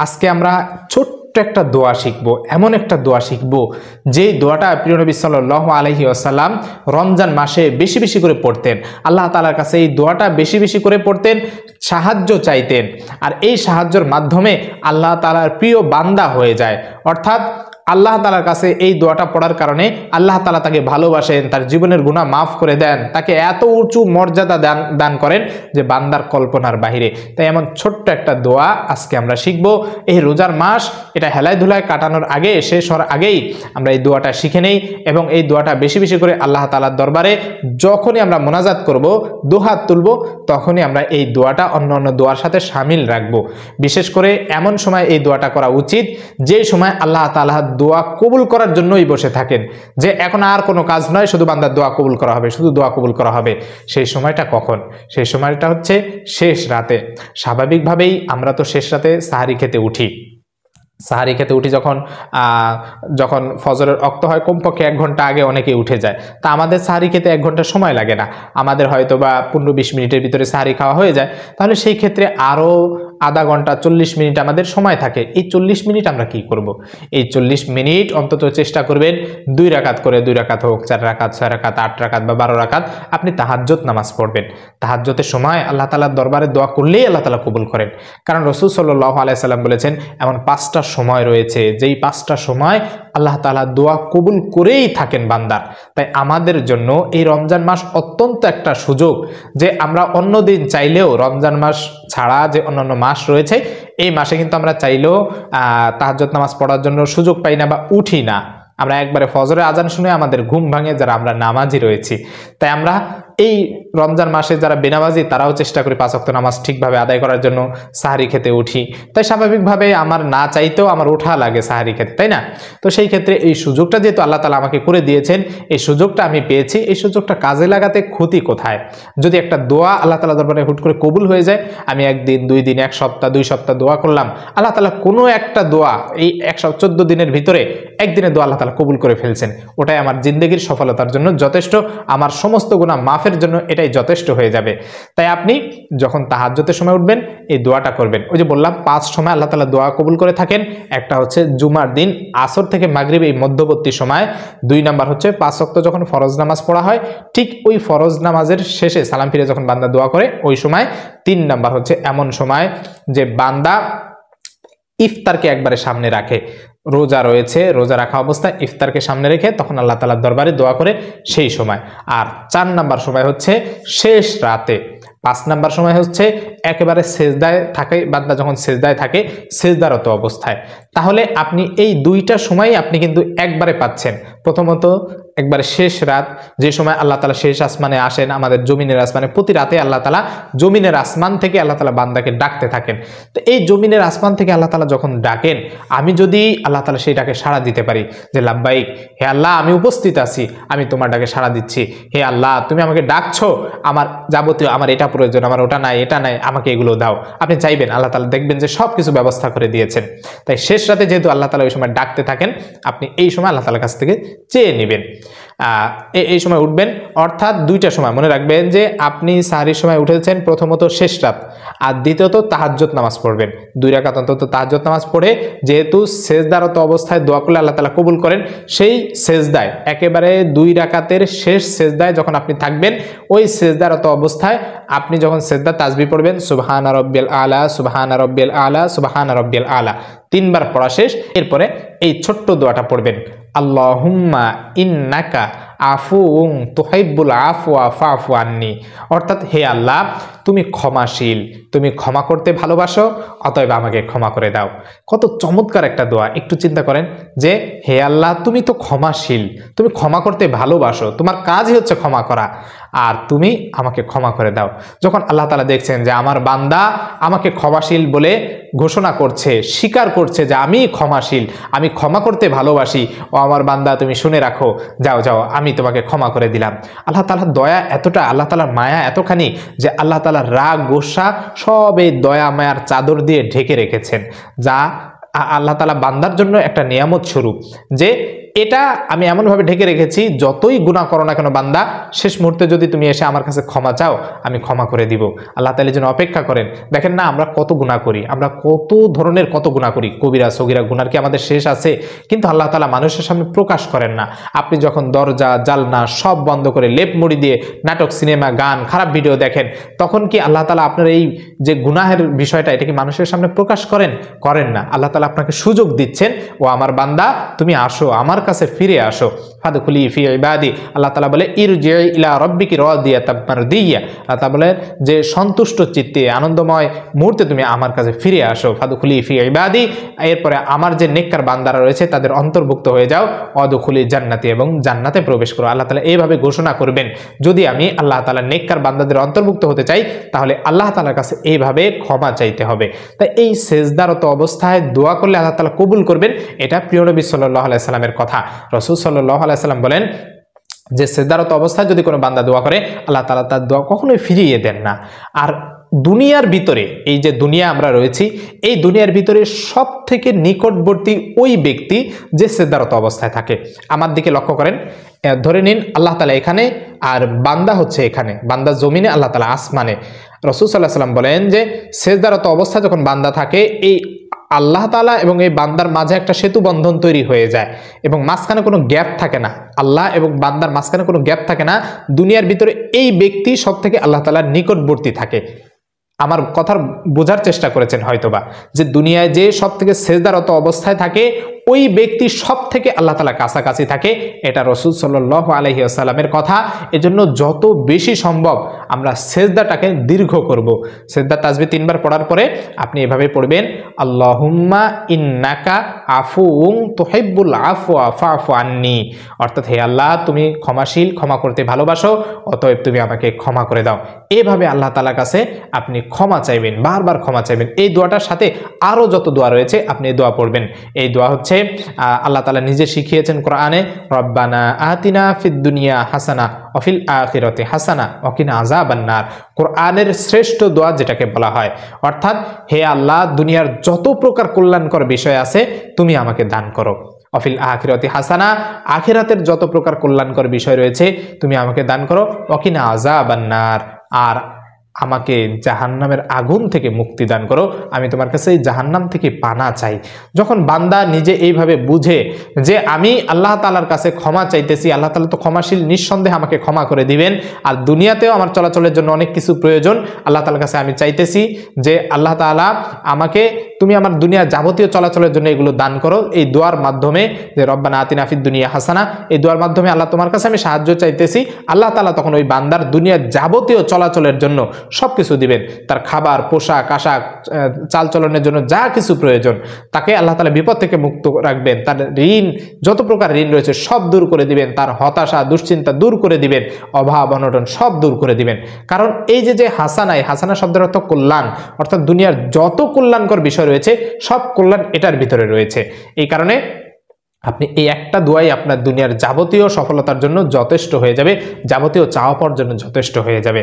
আজকে আমরা ছোট্ট একটা দোয়া শিখব, এমন একটা দোয়া শিখব যেই দোয়াটা প্রিয় নবী সাল্লাল্লাহু আলাইহি ওয়াসাল্লাম রমজান মাসে বেশি বেশি করে পড়তেন। আল্লাহ তাআলার কাছে এই দোয়াটা বেশি বেশি করে পড়তেন, সাহায্য চাইতেন, আর এই সাহায্যের মাধ্যমে আল্লাহ তাআলার প্রিয় বান্দা হয়ে যায়। অর্থাৎ আল্লাহ তাআলার কাছে এই দোয়াটা পড়ার কারণে আল্লাহ তাআলা তাকে ভালোবাসেন, তার জীবনের গুনাহ মাফ করে দেন, তাকে এত উঁচু মর্যাদা দান করেন যে বান্দার কল্পনার বাহিরে। তাই এমন ছোট্ট একটা দোয়া আজকে আমরা শিখব। এই রোজার মাস এটা হেলায় ধুলায় কাটানোর আগে, শেষ হওয়ার আগেই আমরা এই দোয়াটা শিখে নেই এবং এই দোয়াটা বেশি বেশি করে আল্লাহ তাআলার দরবারে যখনই আমরা মোনাজাত করব, দুহাত তুলব, তখনই আমরা এই দোয়াটা অন্য অন্য দোয়ার সাথে শামিল রাখব। বিশেষ করে এমন সময় এই দোয়াটা করা উচিত যে সময় আল্লাহ তাআলা দোয়া কবুল করার জন্যই বসে থাকেন, যে এখন আর কোনো কাজ নয়, শুধু বান্দার দোয়া কবুল করা হবে, শুধু দোয়া কবুল করা হবে। সেই সময়টা কখন? সেই সময়টা হচ্ছে শেষ রাতে। স্বাভাবিকভাবেই আমরা তো শেষ রাতে সাহারি খেতে উঠি। সাহারি খেতে উঠি যখন ফজরের ওয়াক্ত হয়, কমপক্ষে 1 ঘন্টা আগে অনেকেই উঠে যায়। তা আমাদের সাহারি খেতে 1 ঘন্টা সময় লাগে না, আমাদের হয়তো বা 15-20 মিনিটের ভিতরে সাহারি খাওয়া হয়ে যায়। তাহলে সেই ক্ষেত্রে আরও আধা ঘন্টা 40 মিনিট আমাদের সময় থাকে। এই 40 মিনিট আমরা কি করব? এই 40 মিনিট অন্তত চেষ্টা করবেন 2 রাকাত করে, 2 রাকাত হোক, 4 রাকাত, 6 রাকাত, 8 রাকাত বা 12 রাকাত আপনি তাহাজ্জুদ নামাজ পড়বেন। তাহাজ্জুদের সময় আল্লাহ তাআলার দরবারে দোয়া করলেই আল্লাহ তাআলা কবুল করেন। কারণ রাসূল সাল্লাল্লাহু আলাইহি সাল্লাম বলেছেন এমন 5টা সময় রয়েছে যেই 5টা সময় আল্লাহ তাআলা দোয়া কবুল করেই থাকেন বান্দার। তাই আমাদের জন্য এই রমজান মাস অত্যন্ত একটা সুযোগ, যে আমরা অন্য দিন চাইলেও, রমজান মাস ছাড়া যে অন্যান্য মাস রয়েছে, এই মাসে কিন্তু আমরা চাইলেও তাহাজ্জুদ নামাজ পড়ার জন্য সুযোগ পাই না বা উঠি না। আমরা একবারে ফজরের আজান শুনে আমাদের ঘুম ভাঙে, যারা আমরা নামাজি রয়েছি। তাই আমরা এই রমজান মাসে যারা বেনামাজি তারাও চেষ্টা করি 5 ওয়াক্ত নামাজ ঠিকভাবে আদায় করার জন্য, সাহারি খেতে উঠি। তাই স্বাভাবিকভাবে আমার না চাইতেও আমার ওঠা লাগে সাহারি খেতে, তাই না? তো সেই ক্ষেত্রে এই সুযোগটা যেহেতু আল্লাহ তাআলা আমাকে করে দিয়েছেন, এই সুযোগটা আমি পেয়েছি, এই সুযোগটা কাজে লাগাতে ক্ষতি কোথায়? যদি একটা দোয়া আল্লাহ তাআলা দরবারে হুট করে কবুল হয়ে যায়, আমি 1 দিন, 2 দিন, 1 সপ্তাহ, 2 সপ্তাহ দোয়া করলাম, আল্লাহ তাআলা কোনো একটা দোয়া এই 114 দিনের ভিতরে একদিনের দোয়া আল্লাহ তাআলা কবুল করে ফেলছেন, ওটাই আমার জিন্দেগির সফলতার জন্য যথেষ্ট, আমার সমস্ত গুনাহ মাফের জন্য এটাই যথেষ্ট হয়ে যাবে। তাই আপনি যখন তাহাজ্জুদের সময় উঠবেন এই দোয়াটা করবেন। ওই যে বললাম 5 সময় আল্লাহ তাআলা দোয়া কবুল করে থাকেন। একটা হচ্ছে জুমার দিন আসর থেকে মাগরিব, এই মধ্যবর্তী সময়। 2 নাম্বার হচ্ছে 5 ওয়াক্ত যখন ফরজ নামাজ পড়া হয়, ঠিক ওই ফরজ নামাজের শেষে সালাম ফিরে যখন বান্দা দোয়া করে ওই সময়। 3 নাম্বার হচ্ছে এমন সময় যে বান্দা ইফতারকে একবারে সামনে রাখে, রোজা রয়েছে, রোজা রাখা অবস্থায় ইফতারকে সামনে রেখে তখন আল্লাহ তাআলার দরবারে দোয়া করে সেই সময়। আর 4 নাম্বার সময় হচ্ছে শেষ রাতে। 5 নাম্বার সময় হচ্ছে একেবারে সেজদায় থাকে বান্দা, যখন সেজদায় থাকে, সেজদারত অবস্থায়। তাহলে আপনি এই 2টা সময় আপনি কিন্তু একবারে পাচ্ছেন। প্রথমত একবারে শেষ রাত, যে সময় আল্লাহ তাআলা শেষ আসমানে আসেন, আমাদের জমিনের আসমানে প্রতি রাতে আল্লাহ তাআলা জমিনের আসমান থেকে আল্লাহ তাআলা বান্দাকে ডাকতে থাকেন। তো এই জমিনের আসমান থেকে আল্লাহ তাআলা যখন ডাকেন, আমি যদি আল্লাহ তাআলা সেই ডাকে সাড়া দিতে পারি, যে লাব্বাইক, হে আল্লাহ আমি উপস্থিত আছি, আমি তোমার ডাকে সাড়া দিচ্ছি, হে আল্লাহ তুমি আমাকে ডাকছো, আমার যাবতীয়, আমার এটা প্রয়োজন, আমার ওটা নাই, এটা নাই, আমাকে এগুলো দাও। আপনি চাইবেন, আল্লাহ তাআলা দেখবেন যে সব কিছু ব্যবস্থা করে দিয়েছেন। তাই শেষ রাতে যেহেতু আল্লাহ তাআলা ওই সময় ডাকতে থাকেন, আপনি এই সময় আল্লাহ তাআলার কাছ থেকে চেয়ে নেবেন। এই সময় উঠবেন। অর্থাৎ 2টা সময় মনে রাখবেন, যে আপনি সাহারির সময় উঠেছেন, প্রথমত শেষ রাত, আর দ্বিতীয়ত তাহাজ্জুদ নামাজ পড়বেন। 2 রাকাত অন্তত তাহাজ্জুদ নামাজ পড়ে, যেহেতু সেজদারত অবস্থায় দোয়া করলে আল্লাহ তাআলা কবুল করেন, সেই সেজদায় একেবারে 2 রাকাতের শেষ সেজদায় যখন আপনি থাকবেন, ওই সেজদারত অবস্থায় আপনি যখন সেজদা তাসবিহ পড়বেন, সুবহানা রাব্বিয়াল আলা, সুবহানা রাব্বিয়াল আলা, সুবহানা রাব্বিয়াল আলা 3 বার পড়া শেষ। এরপরে এই ছোট্ট দোয়াটা পড়বেন, আল্লাহুম্মা ইন্নাকা আফুউন তুহিব্বুল আফওয়া ফাফু আন্নি। অর্থাৎ হে আল্লাহ তুমি ক্ষমাশীল, তুমি ক্ষমা করতে ভালোবাসো, অতএব আমাকে ক্ষমা করে দাও। কত চমৎকার একটা দোয়া! একটু চিন্তা করেন যে হে আল্লাহ তুমি তো ক্ষমাশীল, তুমি ক্ষমা করতে ভালোবাসো, তোমার কাজই হচ্ছে ক্ষমা করা, আর তুমি আমাকে ক্ষমা করে দাও। যখন আল্লাহ তাআলা দেখছেন যে আমার বান্দা আমাকে ক্ষমাশীল বলে ঘোষণা করছে, স্বীকার করছে যে আমি ক্ষমাশীল, আমি ক্ষমা করতে ভালোবাসি, ও আমার বান্দা তুমি শুনে রাখো, যাও যাও আমি তোমাকে ক্ষমা করে দিলাম। আল্লাহ তাআলার দয়া এতটা, আল্লাহ তাআলার মায়া এতখানি যে আল্লাহ তাআলার রাগ গোসা সব এই দয়া মায়ার চাদর দিয়ে ঢেকে রেখেছেন, যা আল্লাহ তাআলা বান্দার জন্য একটা নিয়ামত স্বরূপ, যে এটা আমি এমনভাবে ঢেকে রেখেছি, যতই গুনাহ করো না কেন বান্দা, শেষ মুহূর্তে যদি তুমি এসে আমার কাছে ক্ষমা চাও, আমি ক্ষমা করে দিব। আল্লাহ তাআলা যেন অপেক্ষা করেন। দেখেন না, আমরা কত গুনাহ করি, আমরা কত ধরনের কত গুনাহ করি, কবিরা সগীরা গুনার কি আমাদের শেষ আছে? কিন্তু আল্লাহ তাআলা মানুষের সামনে প্রকাশ করেন না। আপনি যখন দরজা জালনা সব বন্ধ করে লেপ মুড়ি দিয়ে নাটক, সিনেমা, গান, খারাপ ভিডিও দেখেন, তখন কি আল্লাহ তাআলা আপনার এই যে গুনাহের বিষয়টা, এটা কি মানুষের সামনে প্রকাশ করেন? করেন না। আল্লাহ তাআলা আপনাকে সুযোগ দিচ্ছেন, ও আমার বান্দা তুমি আসো, আমার কাছে ফিরে আসো। ফাদখুলি ফি ইবাদি, আল্লাহ তাআলা বলে ইরজি ইলা রাব্বিকি রাদিয়াতাম মারদিয়া, আল্লাহ তাআলা বলেন যে সন্তুষ্ট চিত্তে আনন্দময় মুহূর্তে তুমি আমার কাছে ফিরে আসো। ফাদখুলি ফি ইবাদি, এরপরে আমার যে নেককার বান্দারা রয়েছে তাদের অন্তর্ভুক্ত হয়ে যাও। অদখুলি জান্নাতি, এবং জান্নাতে প্রবেশ করো। আল্লাহ তাআলা এইভাবে ঘোষণা করবেন। যদি আমি আল্লাহ তাআলা নেককার বান্দাদের অন্তর্ভুক্ত হতে চাই, তাহলে আল্লাহ তাআলার কাছে এইভাবে ক্ষমা চাইতে হবে। তাই এই সেজদারত অবস্থায় দোয়া করলে আল্লাহ তাআলা কবুল করবেন, এটা প্রিয় নবী সাল্লাল্লাহু আলাইহি সাল্লামের কথা। রাসূল সাল্লাল্লাহু আলাইহি সাল্লাম বলেন যে সেজদারত অবস্থায় যদি কোনো বান্দা দোয়া করে, আল্লাহ তাআলা তার দোয়া কখনোই ফিরিয়ে দেন না। আর দুনিয়ার ভিতরে, এই যে দুনিয়া আমরা রয়েছি, এই দুনিয়ার ভিতরে সব থেকে নিকটবর্তী ওই ব্যক্তি যে সেজদারত অবস্থায় থাকে। আমার দিকে লক্ষ্য করেন, ধরে নিন আল্লাহ তাআলা এখানে আর বান্দা হচ্ছে এখানে, বান্দা জমিনে, আল্লাহ তাআলা আসমানে। রাসূল সাল্লাল্লাহু আলাইহি সাল্লাম বলেন যে সেজদারত অবস্থায় যখন বান্দা থাকে, এই আল্লাহ তাআলা এবং এই বান্দার মাঝে একটা সেতু বন্ধন তৈরি হয়ে যায়, এবং মাঝখানে কোনো গ্যাপ থাকে না। আল্লাহ এবং বান্দার মাঝখানে কোনো গ্যাপ থাকে না। দুনিয়ার ভিতরে এই ব্যক্তি সব থেকে আল্লাহ তাআলার নিকটবর্তী থাকে। আমার কথার বোঝার চেষ্টা করেছেন হয়তোবা, যে দুনিয়ায় যে সব থেকে সেজদারত অবস্থায় থাকে, ওই ব্যক্তি সব থেকে আল্লাহ তাআলা কাছাকাছি থাকে। এটা রাসূল সাল্লাল্লাহু আলাইহি ওয়াসাল্লামের কথা। এজন্য যত বেশি সম্ভব আমরা সেজদাটাকে দীর্ঘ করব। সেজদা তাসবিহ 3 বার পড়ার পরে আপনি এভাবে পড়বেন, আল্লাহুম্মা ইন্নাকা আফুউন তুহিব্বুল আফওয়া ফাফু আন্নি, অর্থাৎ হে আল্লাহ তুমি ক্ষমাশীল, ক্ষমা করতে ভালোবাসো, অতএব তুমি আমাকে ক্ষমা করে দাও। এভাবে আল্লাহ তাআলার কাছে আপনি ক্ষমা চাইবেন, বারবার ক্ষমা চাইবেন। এই দোয়াটার সাথে আরো যত দোয়া রয়েছে আপনি এই দোয়া পড়বেন। এই দোয়া হচ্ছে আল্লাহ তাআলা নিজে শিখিয়েছেন কোরআনে, রব্বানা আতিনা ফিদ দুনিয়া হাসানা ওয়া ফিল আখিরাতি হাসানা ওয়া কিনা আযাবান নার। কোরআনের শ্রেষ্ঠ দোয়া যেটাকে বলা হয়, অর্থাৎ হে আল্লাহ দুনিয়ার যত প্রকার কল্যাণকর বিষয় আছে তুমি আমাকে দান করো। অফিল আখিরাতি হাসানা, আখিরাতের যত প্রকার কল্যাণকর বিষয় রয়েছে তুমি আমাকে দান করো। ওয়াকিনা আযাবান নার, আর আমাকে জাহান্নামের আগুন থেকে মুক্তি দান করো। আমি তোমার কাছে এই জাহান্নাম থেকে পানা চাই। যখন বান্দা নিজে এইভাবে বুঝে যে আমি আল্লাহ তাআলার কাছে ক্ষমা চাইতেছি, আল্লাহ তাআলা তো ক্ষমাশীল, নিঃসন্দেহে আমাকে ক্ষমা করে দিবেন, আর দুনিয়াতেও আমার চলাচলের জন্য অনেক কিছু প্রয়োজন, আল্লাহ তাআলার কাছে আমি চাইতেছি যে আল্লাহ তাআলা আমাকে তুমি আমার দুনিয়ার যাবতীয় চলাচলের জন্য এগুলো দান করো। এই দোয়ার মাধ্যমে, যে রব্বানা আতিনা ফিদ দুনিয়া হাসানা, এই দোয়ার মাধ্যমে আল্লাহ তোমার কাছে আমি সাহায্য চাইতেছি। আল্লাহ তাআলা তখন ওই বান্দার দুনিয়ার যাবতীয় চলাচলের জন্য সব কিছু দিবেন, তার খাবার, পোশাক আশাক, চালচলনের জন্য যা কিছু প্রয়োজন, তাকে আল্লাহ তাআলা বিপদ থেকে মুক্ত রাখবেন। তার ঋণ, যত প্রকার ঋণ রয়েছে সব দূর করে দিবেন, তার হতাশা দুশ্চিন্তা দূর করে দিবেন, অভাব অনটন সব দূর করে দিবেন। কারণ এই যে হাসানা, এই হাসানা শব্দের অর্থ কল্যাণ, অর্থাৎ দুনিয়ার যত কল্যাণকর বিষয় রয়েছে সব কল্যাণ এটার ভিতরে রয়েছে। এই কারণে আপনি এই একটা দোয়াই আপনার দুনিয়ার যাবতীয় সফলতার জন্য যথেষ্ট হয়ে যাবে, যাবতীয় চাওয়া পাওয়ার জন্য যথেষ্ট হয়ে যাবে।